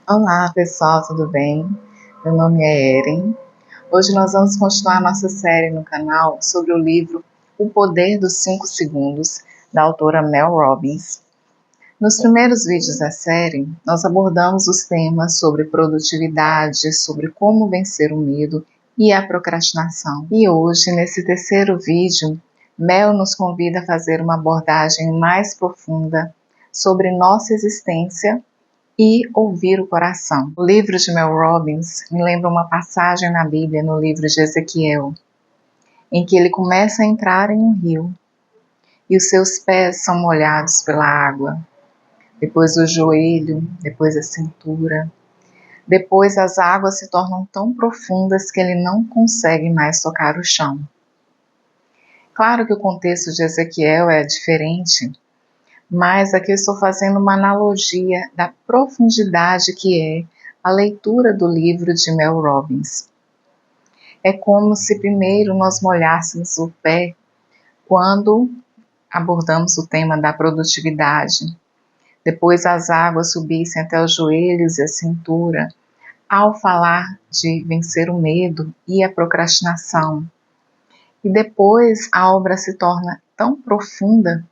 Olá pessoal, tudo bem? Meu nome é Erin. Hoje nós vamos continuar nossa série no canal sobre o livro O Poder dos 5 Segundos, da autora Mel Robbins. Nos primeiros vídeos da série, nós abordamos os temas sobre produtividade, sobre como vencer o medo e a procrastinação. E hoje, nesse terceiro vídeo, Mel nos convida a fazer uma abordagem mais profunda sobre nossa existência e ouvir o coração. O livro de Mel Robbins me lembra uma passagem na Bíblia, no livro de Ezequiel, em que ele começa a entrar em um rio e os seus pés são molhados pela água, depois o joelho, depois a cintura, depois as águas se tornam tão profundas que ele não consegue mais tocar o chão. Claro que o contexto de Ezequiel é diferente, mas aqui eu estou fazendo uma analogia da profundidade que é a leitura do livro de Mel Robbins. É como se primeiro nós molhássemos o pé quando abordamos o tema da produtividade, depois as águas subissem até os joelhos e a cintura, ao falar de vencer o medo e a procrastinação. E depois a obra se torna tão profunda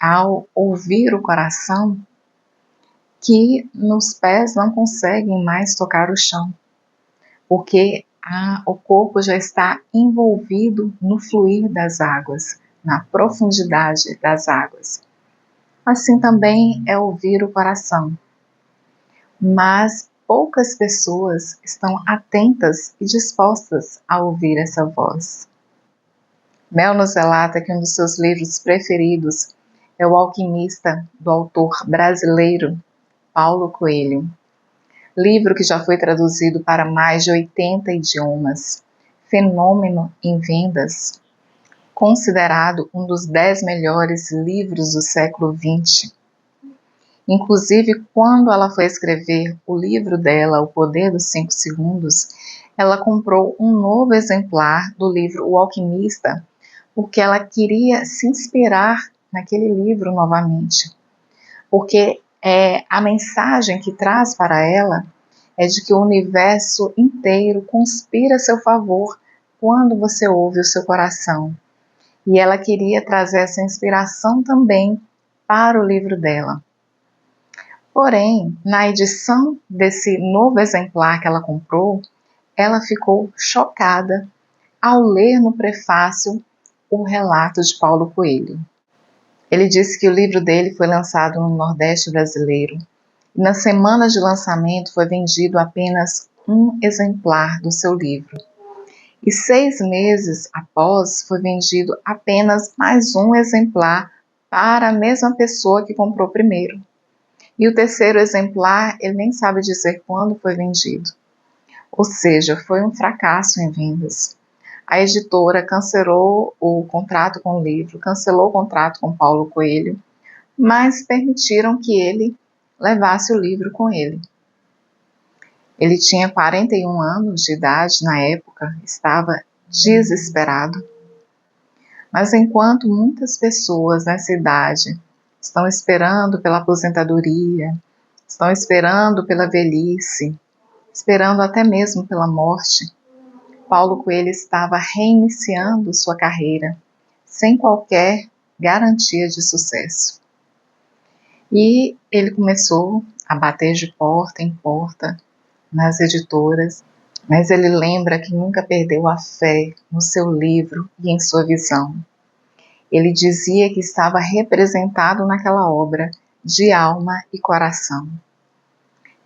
ao ouvir o coração que nos pés não conseguem mais tocar o chão, porque o corpo já está envolvido no fluir das águas, na profundidade das águas. Assim também é ouvir o coração. Mas poucas pessoas estão atentas e dispostas a ouvir essa voz. Mel nos relata que um dos seus livros preferidos é O Alquimista, do autor brasileiro Paulo Coelho. Livro que já foi traduzido para mais de 80 idiomas, fenômeno em vendas, considerado um dos 10 melhores livros do século XX. Inclusive, quando ela foi escrever o livro dela, O Poder dos 5 Segundos, ela comprou um novo exemplar do livro O Alquimista, porque ela queria se inspirar naquele livro novamente. Porque a mensagem que traz para ela é de que o universo inteiro conspira a seu favor quando você ouve o seu coração. E ela queria trazer essa inspiração também para o livro dela. Porém, na edição desse novo exemplar que ela comprou, ela ficou chocada ao ler no prefácio o relato de Paulo Coelho. Ele disse que o livro dele foi lançado no Nordeste brasileiro e na semana de lançamento foi vendido apenas um exemplar do seu livro. E 6 meses após foi vendido apenas mais um exemplar para a mesma pessoa que comprou primeiro. E o terceiro exemplar, ele nem sabe dizer quando foi vendido. Ou seja, foi um fracasso em vendas. A editora cancelou o contrato com o livro, cancelou o contrato com Paulo Coelho, mas permitiram que ele levasse o livro com ele. Ele tinha 41 anos de idade na época, estava desesperado. Mas enquanto muitas pessoas nessa idade estão esperando pela aposentadoria, estão esperando pela velhice, esperando até mesmo pela morte, Paulo Coelho estava reiniciando sua carreira, sem qualquer garantia de sucesso. E ele começou a bater de porta em porta nas editoras, mas ele lembra que nunca perdeu a fé no seu livro e em sua visão. Ele dizia que estava representado naquela obra de alma e coração.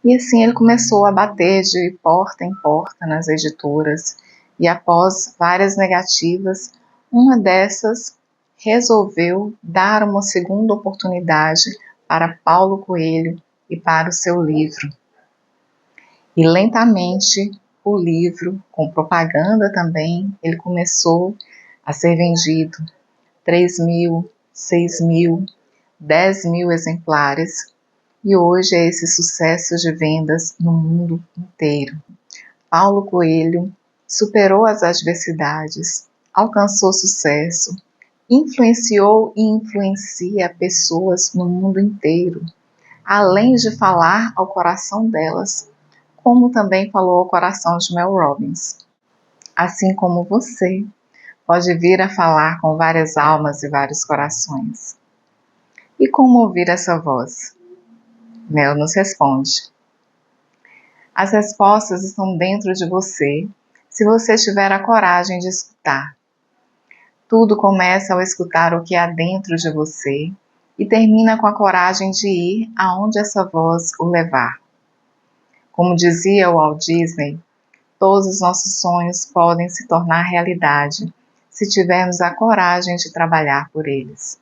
E assim ele começou a bater de porta em porta nas editoras, e após várias negativas, uma dessas resolveu dar uma segunda oportunidade para Paulo Coelho e para o seu livro. E lentamente o livro, com propaganda também, ele começou a ser vendido. 3.000, 6.000, 10.000 exemplares. E hoje é esse sucesso de vendas no mundo inteiro. Paulo Coelho superou as adversidades, alcançou sucesso, influenciou e influencia pessoas no mundo inteiro. além de falar ao coração delas, como também falou ao coração de Mel Robbins. Assim como você pode vir a falar com várias almas e vários corações. E como ouvir essa voz? Mel nos responde. As respostas estão dentro de você, se você tiver a coragem de escutar. Tudo começa ao escutar o que há dentro de você e termina com a coragem de ir aonde essa voz o levar. Como dizia o Walt Disney, todos os nossos sonhos podem se tornar realidade se tivermos a coragem de trabalhar por eles.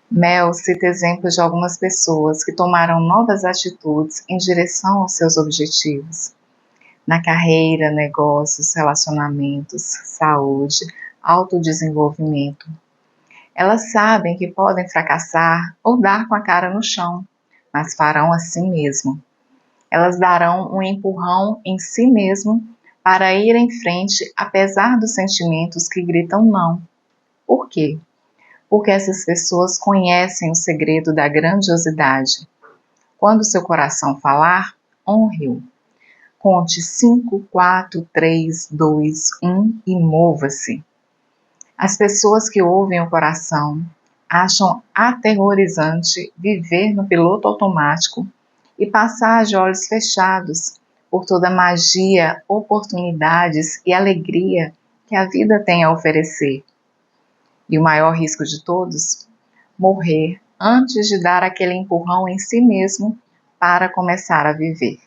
Mel cita exemplos de algumas pessoas que tomaram novas atitudes em direção aos seus objetivos. Na carreira, negócios, relacionamentos, saúde, autodesenvolvimento. Elas sabem que podem fracassar ou dar com a cara no chão, mas farão assim mesmo. Elas darão um empurrão em si mesmo para ir em frente, apesar dos sentimentos que gritam não. Por quê? Porque essas pessoas conhecem o segredo da grandiosidade. Quando seu coração falar, honre-o. Conte 5, 4, 3, 2, 1 e mova-se. As pessoas que ouvem o coração acham aterrorizante viver no piloto automático e passar de olhos fechados por toda a magia, oportunidades e alegria que a vida tem a oferecer. E o maior risco de todos? Morrer antes de dar aquele empurrão em si mesmo para começar a viver.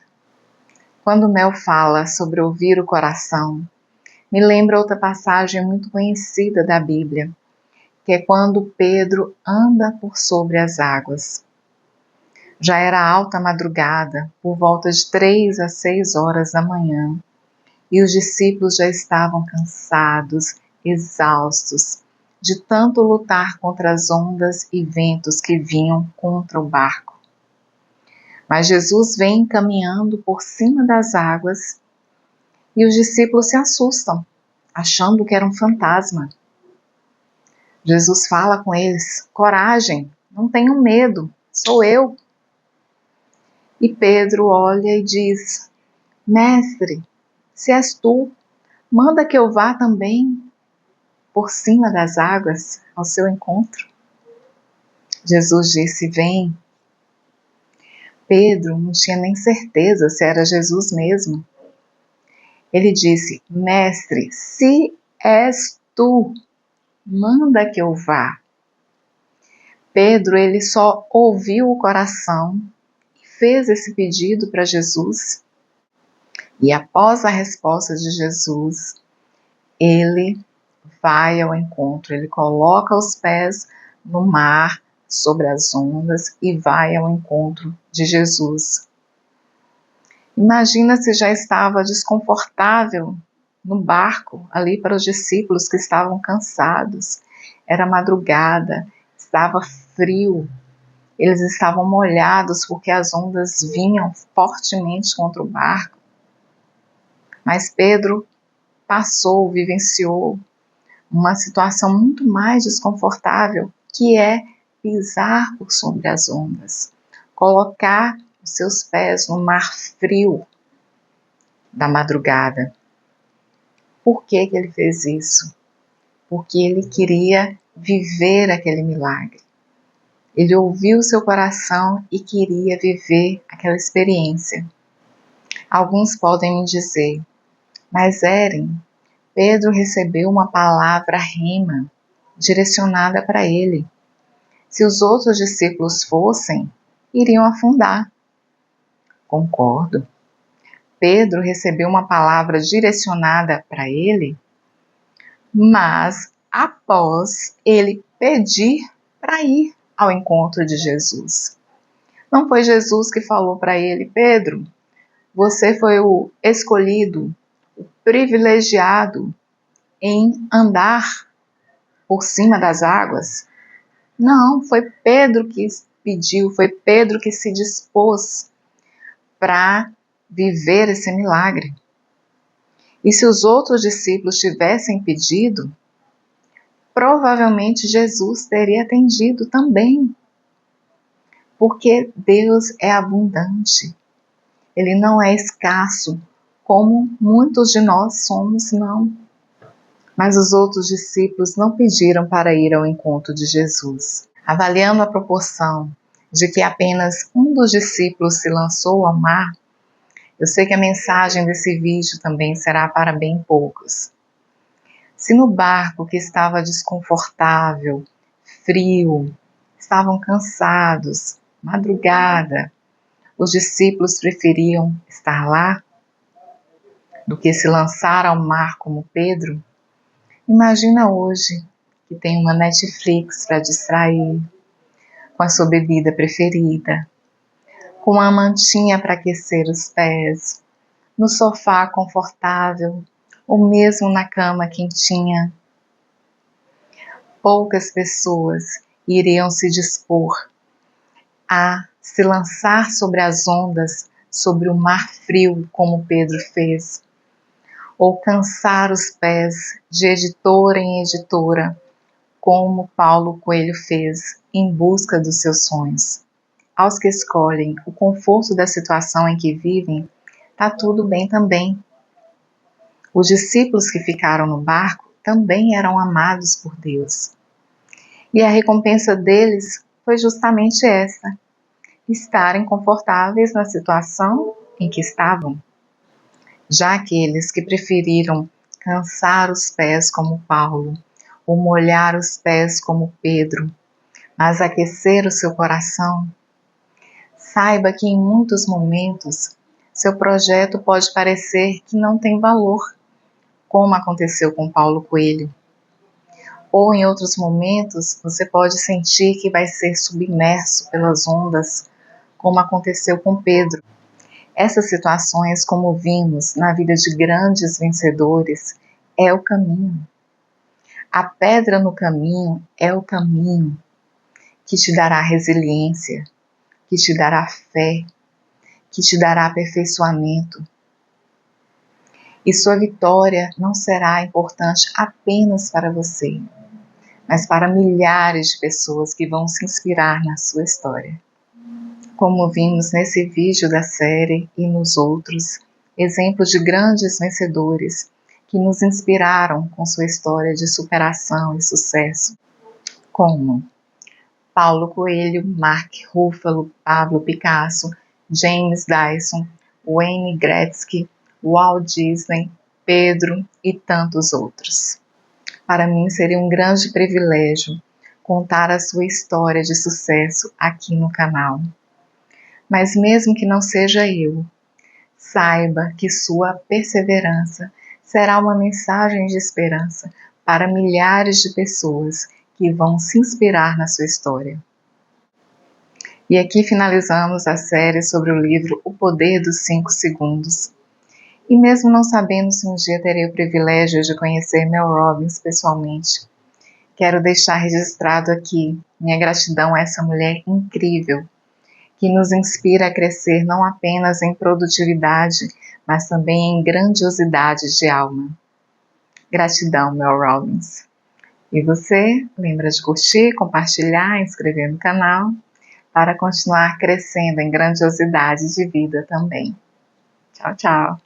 Quando Mel fala sobre ouvir o coração, me lembra outra passagem muito conhecida da Bíblia, que é quando Pedro anda por sobre as águas. Já era alta madrugada, por volta de 3 a 6 horas da manhã, e os discípulos já estavam cansados, exaustos, de tanto lutar contra as ondas e ventos que vinham contra o barco. Mas Jesus vem caminhando por cima das águas e os discípulos se assustam, achando que era um fantasma. Jesus fala com eles: coragem, não tenham medo, sou eu. E Pedro olha e diz: mestre, se és tu, manda que eu vá também por cima das águas ao seu encontro. Jesus disse: vem. Pedro não tinha nem certeza se era Jesus mesmo. Ele disse: mestre, se és tu, manda que eu vá. Pedro, ele só ouviu o coração e fez esse pedido para Jesus. E após a resposta de Jesus, ele vai ao encontro, ele coloca os pés no mar, sobre as ondas e vai ao encontro de Jesus. Imagina se já estava desconfortável no barco, ali para os discípulos que estavam cansados. Era madrugada, estava frio, eles estavam molhados porque as ondas vinham fortemente contra o barco. Mas Pedro passou, vivenciou uma situação muito mais desconfortável, que é pisar por sobre as ondas, colocar os seus pés no mar frio da madrugada. Por que ele fez isso? Porque ele queria viver aquele milagre. Ele ouviu o seu coração e queria viver aquela experiência. Alguns podem me dizer: mas Eren, Pedro recebeu uma palavra rema direcionada para ele. Se os outros discípulos fossem, iriam afundar. Concordo. Pedro recebeu uma palavra direcionada para ele, mas após ele pedir para ir ao encontro de Jesus. Não foi Jesus que falou para ele: Pedro, você foi o escolhido, o privilegiado em andar por cima das águas. Não, foi Pedro que pediu, foi Pedro que se dispôs para viver esse milagre. E se os outros discípulos tivessem pedido, provavelmente Jesus teria atendido também. porque Deus é abundante. Ele não é escasso, como muitos de nós somos, não. Mas os outros discípulos não pediram para ir ao encontro de Jesus. Avaliando a proporção de que apenas um dos discípulos se lançou ao mar, eu sei que a mensagem desse vídeo também será para bem poucos. Se no barco que estava desconfortável, frio, estavam cansados, madrugada, os discípulos preferiam estar lá do que se lançar ao mar como Pedro, imagina hoje que tem uma Netflix para distrair, com a sua bebida preferida, com uma mantinha para aquecer os pés, no sofá confortável ou mesmo na cama quentinha. Poucas pessoas iriam se dispor a se lançar sobre as ondas, sobre o mar frio, como Pedro fez, ou cansar os pés de editora em editora, como Paulo Coelho fez, em busca dos seus sonhos. Aos que escolhem o conforto da situação em que vivem, está tudo bem também. Os discípulos que ficaram no barco também eram amados por Deus. E a recompensa deles foi justamente essa: estarem confortáveis na situação em que estavam. Já aqueles que preferiram cansar os pés como Paulo, ou molhar os pés como Pedro, mas aquecer o seu coração, saiba que em muitos momentos seu projeto pode parecer que não tem valor, como aconteceu com Paulo Coelho. Ou em outros momentos você pode sentir que vai ser submerso pelas ondas, como aconteceu com Pedro. Essas situações, como vimos na vida de grandes vencedores, é o caminho. A pedra no caminho é o caminho que te dará resiliência, que te dará fé, que te dará aperfeiçoamento. E sua vitória não será importante apenas para você, mas para milhares de pessoas que vão se inspirar na sua história. Como vimos nesse vídeo da série e nos outros, exemplos de grandes vencedores que nos inspiraram com sua história de superação e sucesso, como Paulo Coelho, Mark Ruffalo, Pablo Picasso, James Dyson, Wayne Gretzky, Walt Disney, Pedro e tantos outros. Para mim seria um grande privilégio contar a sua história de sucesso aqui no canal. Mas mesmo que não seja eu, saiba que sua perseverança será uma mensagem de esperança para milhares de pessoas que vão se inspirar na sua história. E aqui finalizamos a série sobre o livro O Poder dos 5 Segundos. E mesmo não sabendo se um dia terei o privilégio de conhecer Mel Robbins pessoalmente, quero deixar registrado aqui minha gratidão a essa mulher incrível, que nos inspira a crescer não apenas em produtividade, mas também em grandiosidade de alma. Gratidão, Mel Robbins. E você, lembra de curtir, compartilhar, inscrever no canal, para continuar crescendo em grandiosidade de vida também. Tchau, tchau.